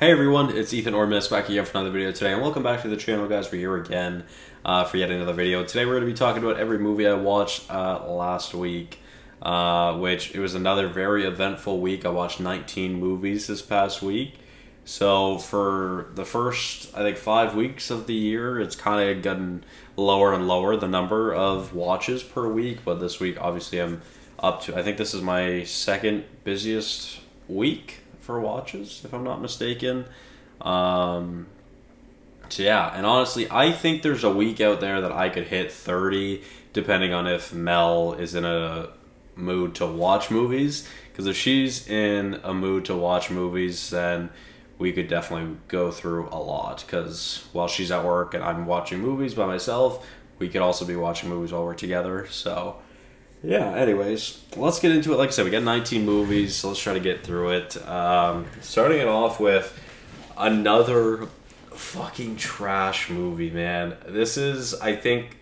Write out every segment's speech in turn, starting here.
Hey everyone, it's Ethan or Miist back again for another video today, and welcome back to the channel, guys. We're here again for yet another video. Today we're going to be talking about every movie I watched last week, which it was another very eventful week. I watched 19 movies this past week. So for the first, I think, 5 weeks of the year, it's kind of gotten lower and lower, the number of watches per week. But this week, obviously, I'm up to, I think this is my second busiest week for watches, if I'm not mistaken. So yeah, and honestly, I think there's a week out there that I could hit 30, depending on if Mel is in a mood to watch movies. Because if she's in a mood to watch movies, then we could definitely go through a lot. Because while she's at work and I'm watching movies by myself, we could also be watching movies while we're together. So yeah, anyways, let's get into it. Like I said, we got 19 movies, so let's try to get through it. Starting it off with another fucking trash movie, man. This is, I think,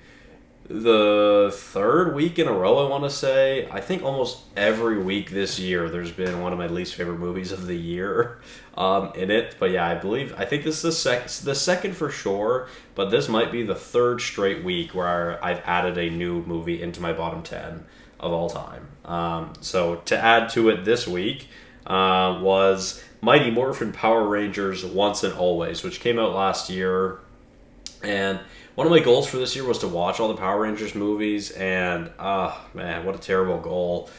the third week in a row, I want to say. I think almost every week this year there's been one of my least favorite movies of the year in it. But yeah, I think this is the second for sure, but this might be the third straight week where I've added a new movie into my bottom 10 of all time. So to add to it this week was Mighty Morphin Power Rangers Once and Always, which came out last year. And one of my goals for this year was to watch all the Power Rangers movies, and man, what a terrible goal.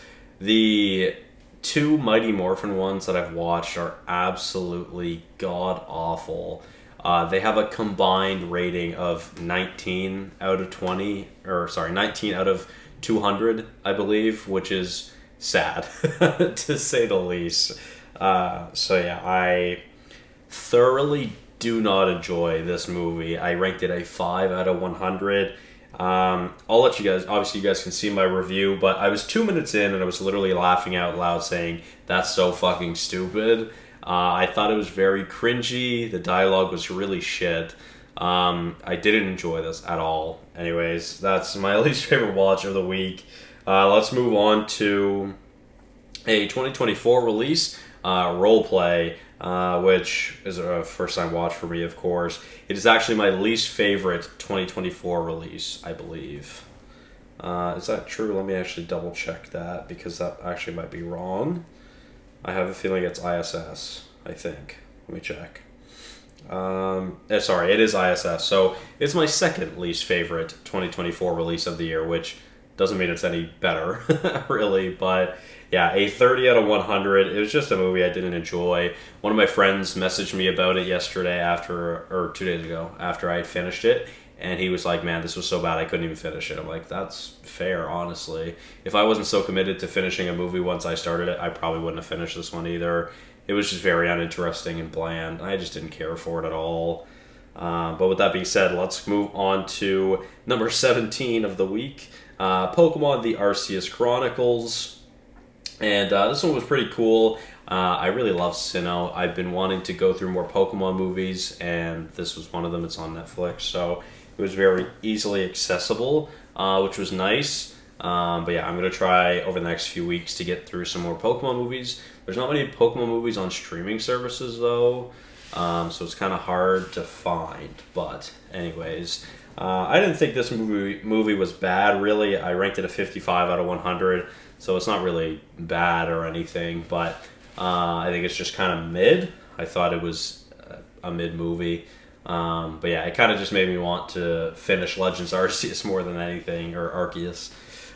The two Mighty Morphin ones that I've watched are absolutely god-awful. They have a combined rating of 19 out of 20, or sorry, 19 out of 200, I believe, which is sad, to say the least. So yeah, I thoroughly do not enjoy this movie. I ranked it a 5 out of 100. I'll let you guys, obviously you guys can see my review, but I was 2 minutes in and I was literally laughing out loud saying, that's so fucking stupid. I thought it was very cringy. The dialogue was really shit. I didn't enjoy this at all. Anyways, that's my least favorite watch of the week. Let's move on to a 2024 release, Roleplay. Which is a first-time watch for me, of course. It is actually my least favorite 2024 release, I believe. Is that true? Let me actually double-check that, because that actually might be wrong. I have a feeling it's ISS, I think. Let me check. Sorry, it is ISS. So it's my second least favorite 2024 release of the year, which doesn't mean it's any better, really, but yeah, a 30 out of 100. It was just a movie I didn't enjoy. One of my friends messaged me about it yesterday or 2 days ago, after I had finished it, and he was like, man, this was so bad I couldn't even finish it. I'm like, that's fair, honestly. If I wasn't so committed to finishing a movie once I started it, I probably wouldn't have finished this one either. It was just very uninteresting and bland. I just didn't care for it at all. But with that being said, let's move on to number 17 of the week. Pokemon The Arceus Chronicles. And this one was pretty cool. I really love Sinnoh. I've been wanting to go through more Pokemon movies, and this was one of them. It's on Netflix, so it was very easily accessible, which was nice. But yeah, I'm going to try over the next few weeks to get through some more Pokemon movies. There's not many Pokemon movies on streaming services, though, so it's kind of hard to find. But anyways, I didn't think this movie was bad, really. I ranked it a 55 out of 100. So it's not really bad or anything, but I think it's just kind of mid. I thought it was a mid movie. But yeah, it kind of just made me want to finish Legends Arceus more than anything, or Arceus.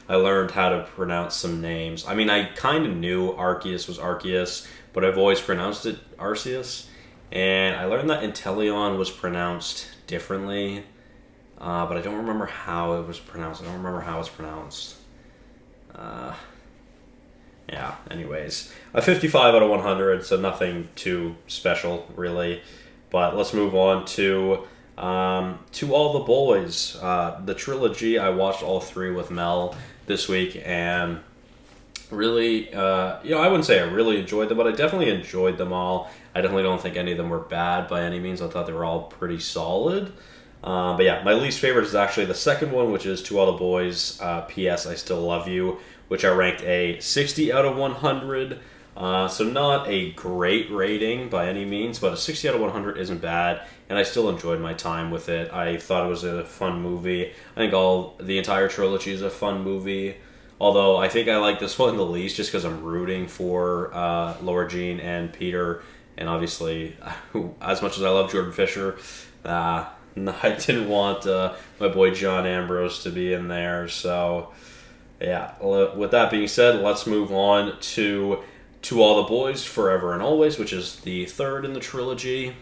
I learned how to pronounce some names. I mean, I kind of knew Arceus was Arceus, but I've always pronounced it Arceus. And I learned that Inteleon was pronounced differently, but I don't remember how it was pronounced. I don't remember how it's pronounced. Yeah, anyways. A 55 out of 100, so nothing too special, really. But let's move on to All the Boys. The trilogy, I watched all three with Mel this week, and really, I wouldn't say I really enjoyed them, but I definitely enjoyed them all. I definitely don't think any of them were bad by any means. I thought they were all pretty solid. But yeah, my least favorite is actually the second one, which is To All the Boys, P.S. I Still Love You, which I ranked a 60 out of 100. So not a great rating by any means, but a 60 out of 100 isn't bad, and I still enjoyed my time with it. I thought it was a fun movie. I think the entire trilogy is a fun movie. Although I think I like this one the least just because I'm rooting for Laura Jean and Peter. And obviously, as much as I love Jordan Fisher, I didn't want my boy John Ambrose to be in there. So, yeah, with that being said, let's move on to All the Boys, Forever and Always, which is the third in the trilogy,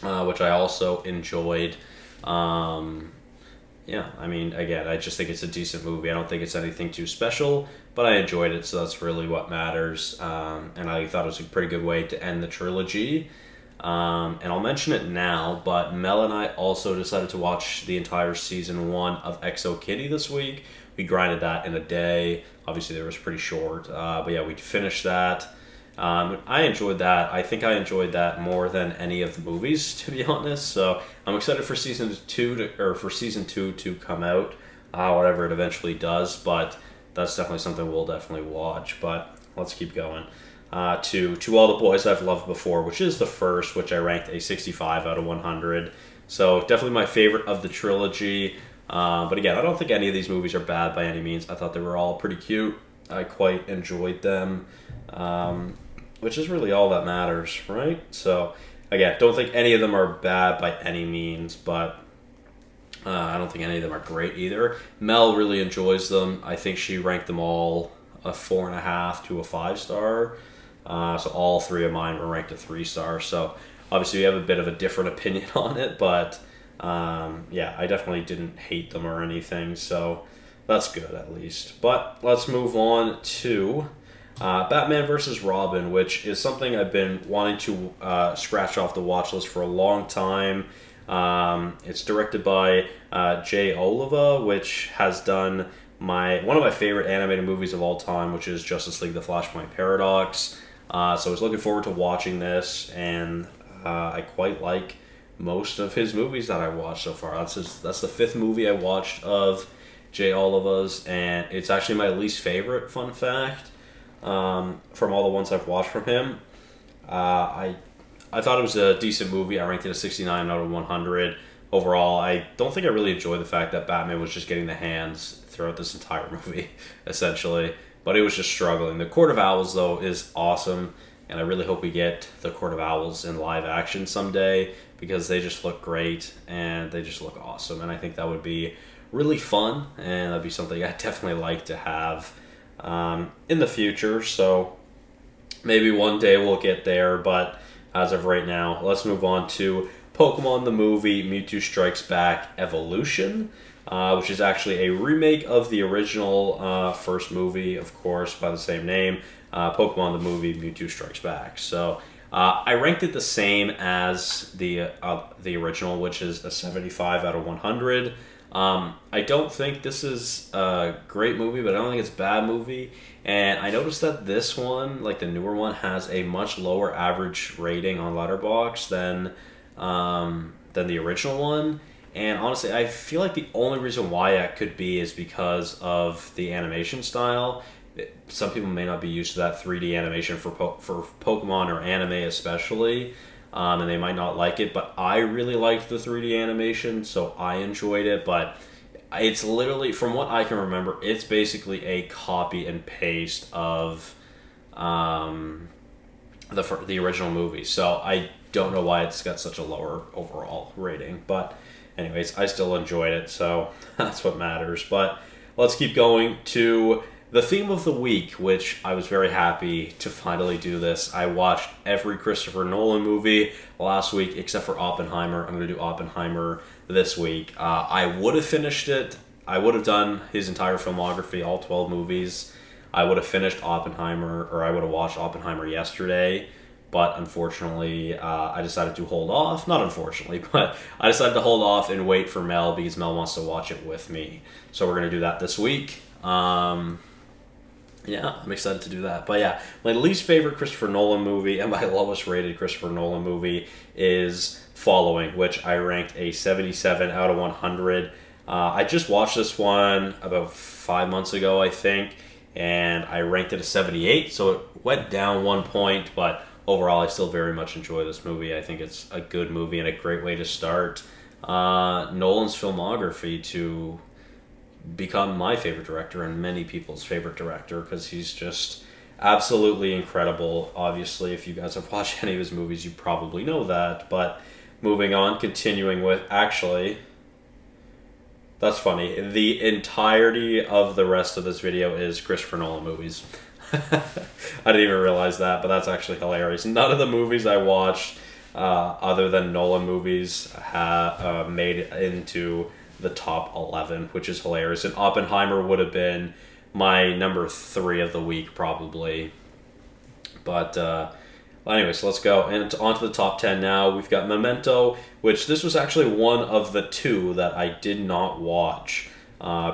which I also enjoyed. Yeah, I mean, again, I just think it's a decent movie. I don't think it's anything too special, but I enjoyed it, so that's really what matters. And I thought it was a pretty good way to end the trilogy. And I'll mention it now, but Mel and I also decided to watch the entire season 1 of XO Kitty this week. We grinded that in a day. Obviously, it was pretty short, but yeah, we finished that. I enjoyed that. I think I enjoyed that more than any of the movies, to be honest. So I'm excited for season 2 to come out, whatever it eventually does. But that's definitely something we'll definitely watch. But let's keep going. To All the Boys I've Loved Before, which is the first, which I ranked a 65 out of 100. So definitely my favorite of the trilogy. But again, I don't think any of these movies are bad by any means. I thought they were all pretty cute. I quite enjoyed them. Which is really all that matters, right? So, again, don't think any of them are bad by any means, but I don't think any of them are great either. Mel really enjoys them. I think she ranked them all a 4.5 to a 5-star. So all 3 of mine were ranked a 3-star. So obviously we have a bit of a different opinion on it, but yeah, I definitely didn't hate them or anything. So that's good at least. But let's move on to Batman vs. Robin, which is something I've been wanting to scratch off the watch list for a long time. It's directed by Jay Oliva, which has done one of my favorite animated movies of all time, which is Justice League: The Flashpoint Paradox. So I was looking forward to watching this, and I quite like most of his movies that I watched so far. That's the 5th movie I watched of Jay Oliva's, and it's actually my least favorite, fun fact. From all the ones I've watched from him. I thought it was a decent movie. I ranked it a 69 out of 100. Overall, I don't think I really enjoyed the fact that Batman was just getting the hands throughout this entire movie, essentially. But it was just struggling. The Court of Owls, though, is awesome, and I really hope we get the Court of Owls in live action someday, because they just look great, and they just look awesome, and I think that would be really fun, and that'd be something I'd definitely like to have in the future. So maybe one day we'll get there, but as of right now, let's move on to Pokemon the movie Mewtwo Strikes Back Evolution, which is actually a remake of the original first movie, of course, by the same name, Pokemon the movie Mewtwo Strikes Back. So I ranked it the same as the original, which is a 75 out of 100. I don't think this is a great movie, but I don't think it's a bad movie. And I noticed that this one, like the newer one, has a much lower average rating on Letterboxd than the original one. And honestly, I feel like the only reason why that could be is because of the animation style. Some people may not be used to that 3D animation for Pokemon or anime especially. And they might not like it, but I really liked the 3D animation, so I enjoyed it. But it's literally, from what I can remember, it's basically a copy and paste of the original movie. So I don't know why it's got such a lower overall rating. But anyways, I still enjoyed it, so that's what matters. But let's keep going to the theme of the week, which I was very happy to finally do this. I watched every Christopher Nolan movie last week except for Oppenheimer. I'm going to do Oppenheimer this week. I would have finished it. I would have done his entire filmography, all 12 movies. I would have finished Oppenheimer, or I would have watched Oppenheimer yesterday. But unfortunately, I decided to hold off. Not unfortunately, but I decided to hold off and wait for Mel because Mel wants to watch it with me. So we're going to do that this week. Yeah, I'm excited to do that. But yeah, my least favorite Christopher Nolan movie and my lowest rated Christopher Nolan movie is Following, which I ranked a 77 out of 100. I just watched this one about 5 months ago, I think, and I ranked it a 78, so it went down 1 point, but overall, I still very much enjoy this movie. I think it's a good movie and a great way to start Nolan's filmography to become my favorite director and many people's favorite director, because he's just absolutely incredible. Obviously, if you guys have watched any of his movies, you probably know that. But moving on, continuing with, actually, that's funny. The entirety of the rest of this video is Christopher Nolan movies. I didn't even realize that, but that's actually hilarious. None of the movies I watched, other than Nolan movies, have made it into the top 11, which is hilarious. And Oppenheimer would have been my number 3 of the week, probably. But anyways, let's go. And on to the top 10 now. We've got Memento, which this was actually one of the 2 that I did not watch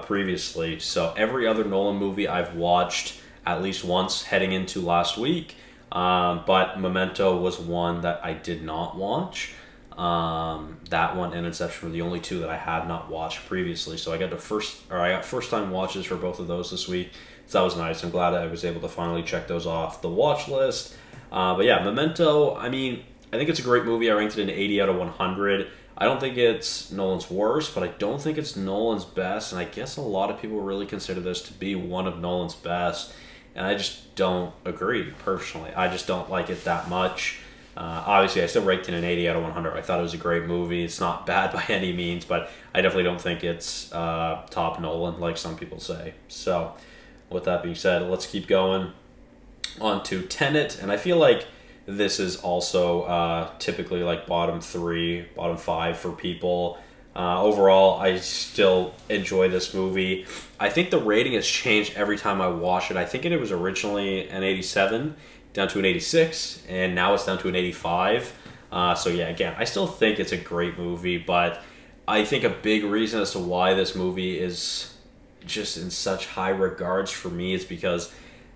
previously. So every other Nolan movie I've watched at least once heading into last week. But Memento was one that I did not watch. That one and Inception were the only 2 that I had not watched previously. So I got first time watches for both of those this week. So that was nice. I'm glad I was able to finally check those off the watch list. But yeah, Memento, I mean, I think it's a great movie. I ranked it an 80 out of 100. I don't think it's Nolan's worst, but I don't think it's Nolan's best. And I guess a lot of people really consider this to be one of Nolan's best. And I just don't agree, personally. I just don't like it that much. Obviously, I still ranked it an 80 out of 100. I thought it was a great movie. It's not bad by any means, but I definitely don't think it's top Nolan, like some people say. So, with that being said, let's keep going on to Tenet. And I feel like this is also typically like bottom 3, bottom 5 for people. Overall, I still enjoy this movie. I think the rating has changed every time I watch it. I think it was originally an 87, down to an 86, and now it's down to an 85. So yeah, again, I still think it's a great movie, but I think a big reason as to why this movie is just in such high regards for me is because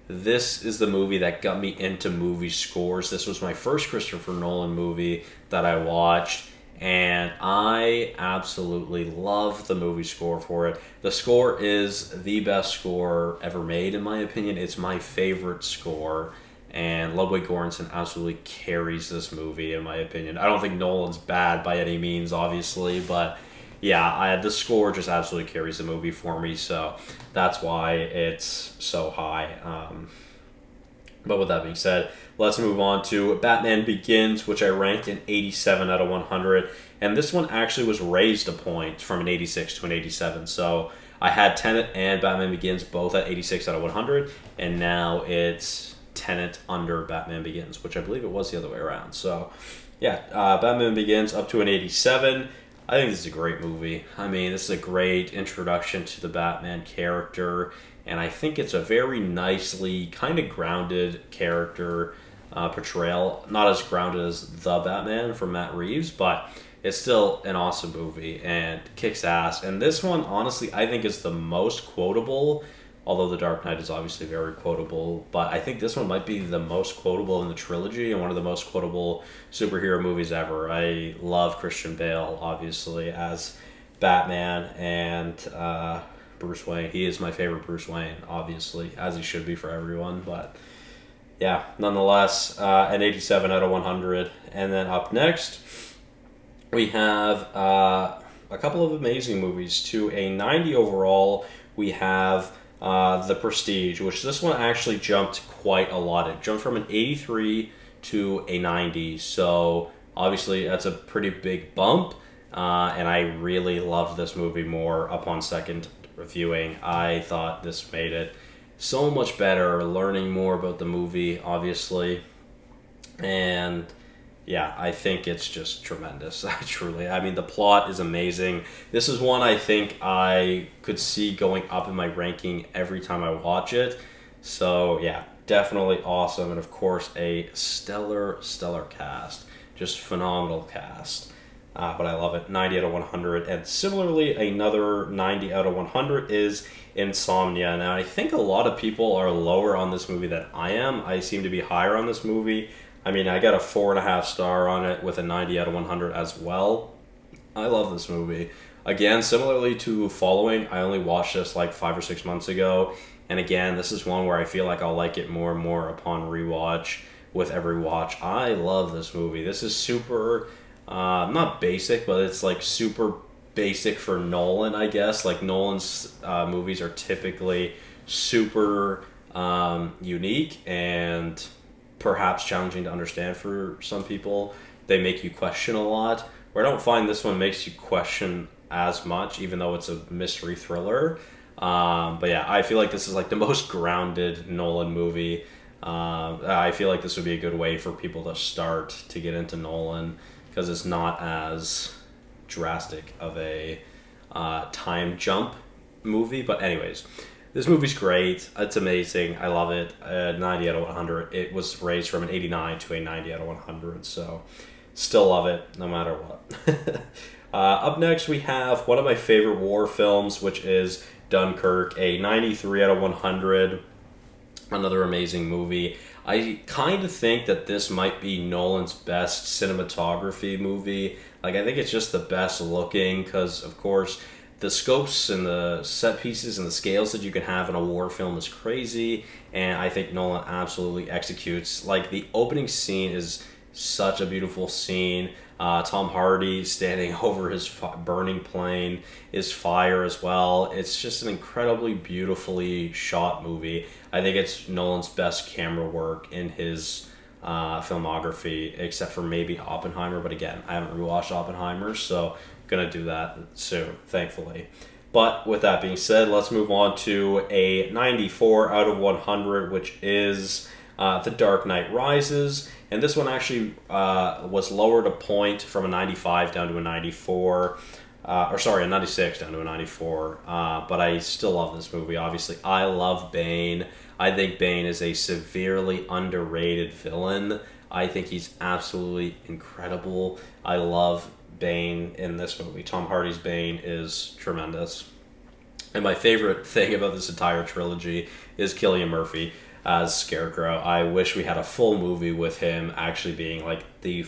this is the movie that got me into movie scores. This was my first Christopher Nolan movie that I watched, and I absolutely love the movie score for it. The score is the best score ever made, in my opinion. It's my favorite score, and Ludwig Göransson absolutely carries this movie, in my opinion. I don't think Nolan's bad by any means, obviously, but yeah, the score just absolutely carries the movie for me, so that's why it's so high. But with that being said, let's move on to Batman Begins, which I ranked an 87 out of 100. And this one actually was raised a point from an 86 to an 87. So I had Tenet and Batman Begins both at 86 out of 100. And now it's Tenet under Batman Begins, which I believe it was the other way around. So yeah, Batman Begins up to an 87. I think this is a great movie. I mean, this is a great introduction to the Batman character, and I think it's a very nicely kind of grounded character portrayal. Not as grounded as The Batman from Matt Reeves, but it's still an awesome movie and kicks ass. And this one, honestly, I think is the most quotable, although The Dark Knight is obviously very quotable, but I think this one might be the most quotable in the trilogy and one of the most quotable superhero movies ever. I love Christian Bale, obviously, as Batman, and Bruce Wayne. He is my favorite Bruce Wayne, obviously, as he should be for everyone, but yeah, nonetheless, an 87 out of 100. And then up next, we have a couple of amazing movies. To a 90 overall, we have The Prestige, which this one actually jumped quite a lot. It jumped from an 83 to a 90, so obviously that's a pretty big bump, and I really loved this movie more upon second reviewing. I thought this made it so much better, learning more about the movie, obviously, and yeah, I think it's just tremendous, truly. I mean, the plot is amazing. This is one I think I could see going up in my ranking every time I watch it. So, yeah, definitely awesome. And, of course, a stellar cast. Just phenomenal cast. But I love it. 90 out of 100. And similarly, another 90 out of 100 is Insomnia. Now, I think a lot of people are lower on this movie than I am. I seem to be higher on this movie. I mean, I got a 4.5 star on it with a 90 out of 100 as well. I love this movie. Again, similarly to Following, I only watched this like 5 or 6 months ago, And again, this is one where I feel like I'll like it more and more upon rewatch with every watch. I love this movie. This is super, not basic, but it's like super basic for Nolan, I guess. Like Nolan's movies are typically super unique and perhaps challenging to understand for some people. They make you question a lot. Where I don't find this one makes you question as much, even though it's a mystery thriller. But yeah, I feel like this is like the most grounded Nolan movie. I feel like this would be a good way for people to start to get into Nolan because it's not as drastic of a time jump movie. But anyways, this movie's great. It's amazing. I love it. 90 out of 100. It was raised from an 89 to a 90 out of 100. So still love it no matter what. Up next, we have one of my favorite war films, which is Dunkirk, a 93 out of 100. Another amazing movie. I kind of think that this might be Nolan's best cinematography movie. Like, I think it's just the best looking because, of course, the scopes and the set pieces and the scales that you can have in a war film is crazy. And I think Nolan absolutely executes. Like, the opening scene is such a beautiful scene. Tom Hardy standing over his burning plane is fire as well. It's just an incredibly beautifully shot movie. I think it's Nolan's best camera work in his filmography, except for maybe Oppenheimer. But again, I haven't rewatched Oppenheimer, so I'm gonna do that soon, thankfully. But with that being said, let's move on to a 94 out of 100, which is The Dark Knight Rises. And this one actually was lowered a point from a 95 down to a 94. A 96 down to a 94. But I still love this movie, obviously. I love Bane. I think Bane is a severely underrated villain. I think he's absolutely incredible. I love Bane in this movie. Tom Hardy's Bane is tremendous. And my favorite thing about this entire trilogy is Cillian Murphy as Scarecrow. I wish we had a full movie with him actually being like the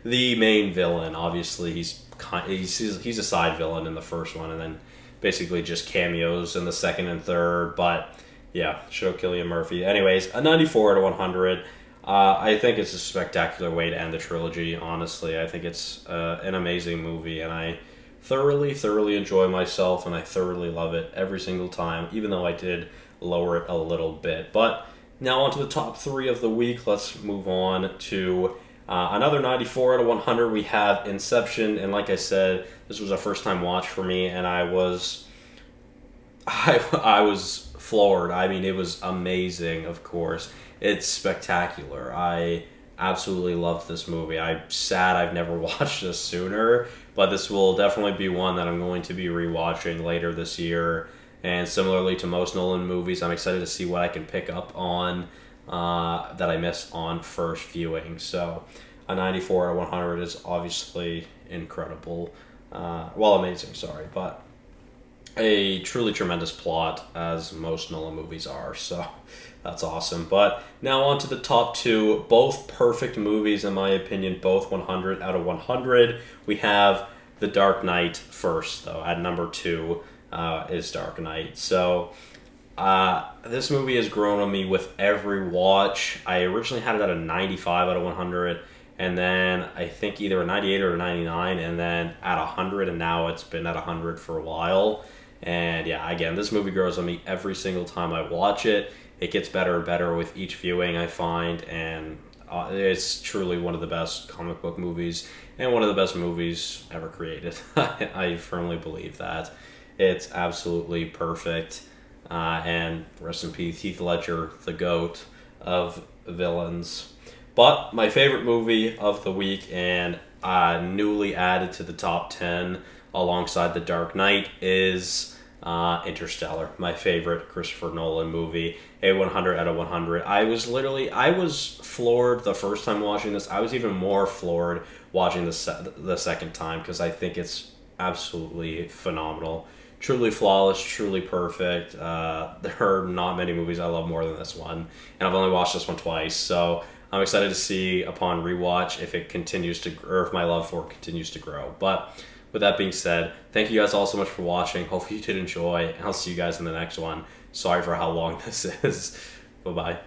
main villain. Obviously, he's a side villain in the first one, and then basically just cameos in the second and third. But yeah, show Cillian Murphy. Anyways, a 94 out of 100. I think it's a spectacular way to end the trilogy. Honestly, I think it's an amazing movie, and I thoroughly enjoy myself, and I thoroughly love it every single time. Even though I did lower it a little bit. But now on to the top 3 of the week. Let's move on to another 94 out of 100. We have Inception, and like I said, this was a first time watch for me, and I was floored. I mean, it was amazing. Of course, it's spectacular. I absolutely loved this movie. I'm sad I've never watched this sooner, but this will definitely be one that I'm going to be rewatching later this year. And similarly to most Nolan movies, I'm excited to see what I can pick up on that I missed on first viewing. So a 94 out of 100 is obviously incredible. Amazing, sorry. But a truly tremendous plot, as most Nolan movies are. So that's awesome. But now on to the top 2. Both perfect movies, in my opinion. Both 100 out of 100. We have The Dark Knight first, though, at number 2. Is Dark Knight. So this movie has grown on me with every watch. I originally had it at a 95 out of 100, and then I think either a 98 or a 99, and then at 100, and now it's been at 100 for a while. And yeah, again, this movie grows on me every single time I watch it. It gets better and better with each viewing, I find, and it's truly one of the best comic book movies and one of the best movies ever created. I firmly believe that. It's absolutely perfect. And rest in peace, Heath Ledger, the GOAT of villains. But my favorite movie of the week, and newly added to the top 10 alongside The Dark Knight, is Interstellar. My favorite Christopher Nolan movie. A 100 out of 100. I was floored the first time watching this. I was even more floored watching the second time because I think it's absolutely phenomenal. Truly flawless, truly perfect. There are not many movies I love more than this one, and I've only watched this one twice, so I'm excited to see upon rewatch if if my love for it continues to grow. But with that being said, thank you guys all so much for watching. Hopefully you did enjoy, and I'll see you guys in the next one. Sorry for how long this is. Bye bye.